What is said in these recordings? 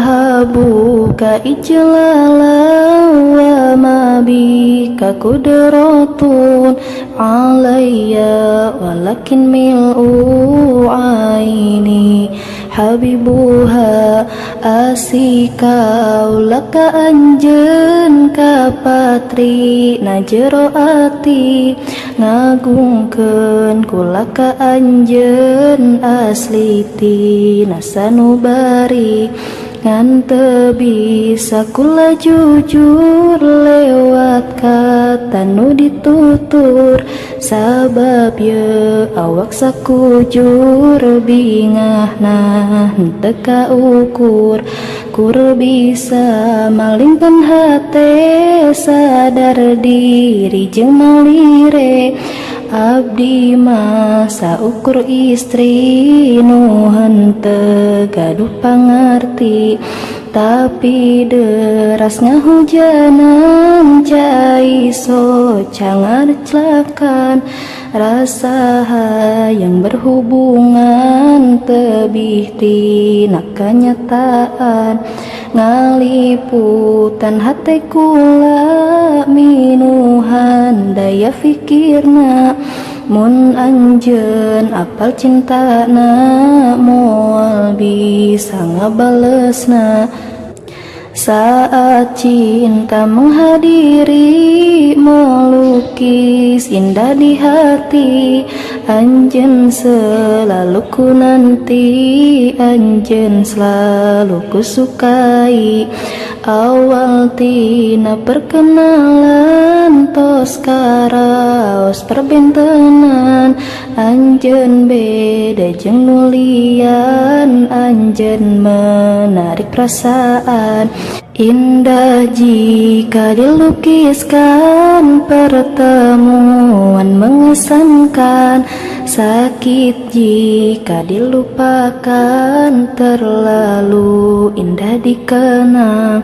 ahabuka ijlala wa ma bika qudratun alayya walakin mil'u aini habibuha asika ulaka anjeun ka patri najero ati ngagungkeun kulaka anjeun asliti nasanubari ngan teu bisa kula jujur lewat kata nu ditutur sabab ye awak sakujur bingahna henteu kaukur kur bisa malingkeun hate sadar diri jeung malire abdi mah saukur istri nu henteu gaduh pangarti tapi deras ngahujanan cai so cangar celakan rasa hayang berhubungan tebih tina kenyataan ngaliputan hate kula minuhan daya fikirna mun anjeun apal cintana moal bisa ngabalesna saat cinta menghadiri melukis indah di hati anjeun selalu ku nanti anjeun selalu ku sukai awal tina perkenalan tos karaos perbentenan anjeun beda jeung nulian anjeun menarik perasaan indah jika dilukiskan pertemuan mengesankan sakit jika dilupakan terlalu indah dikenang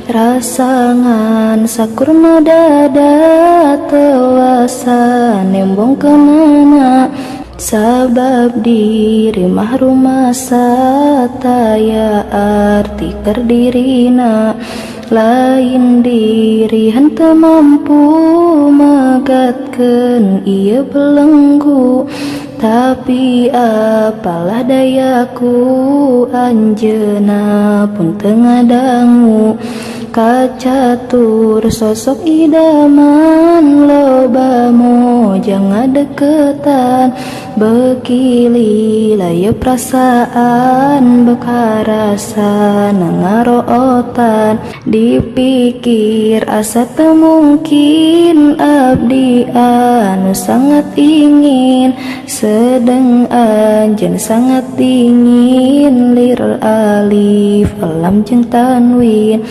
rasangan sakurna dada tewasa nembong kemana sabab diri mah rumasa taya arti kerdirina lain diri henteu mampu magatkeun ieu belenggu tapi apalah dayaku anjeunna pun teu ngadangu kacatur sosok idaman loba mojang ngadeketan bekili laya perasaan bekarasa nangarootan dipikir asa teu mungkin abdi anu sangat ingin sedeng anjeun sangat dingin lir alif lam jeung tanwin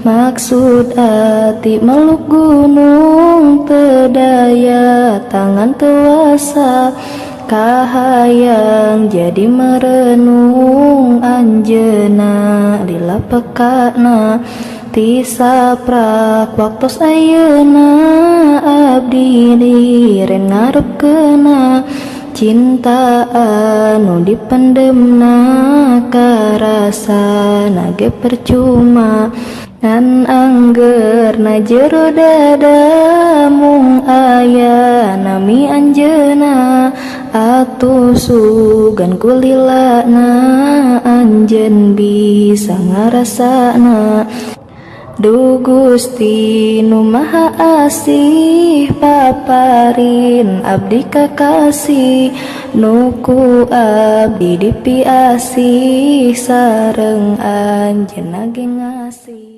maksud ati meluk gunung teu daya tangan teuasa kahayang jadi merenung anjeunna lila pekana tisaprak waktos ayeuna abdi diren ngarepkeuna cinta anu dipendemna karasana ge percuma ngan anggerna jero dada mung aya nami anjeunna atuh sugan kulilana anjeun bisa ngarasana duh Gusti nu maha asih paparin abdi kakasih nu ku abdi dipiasih sareng anjeunna ge ngasih.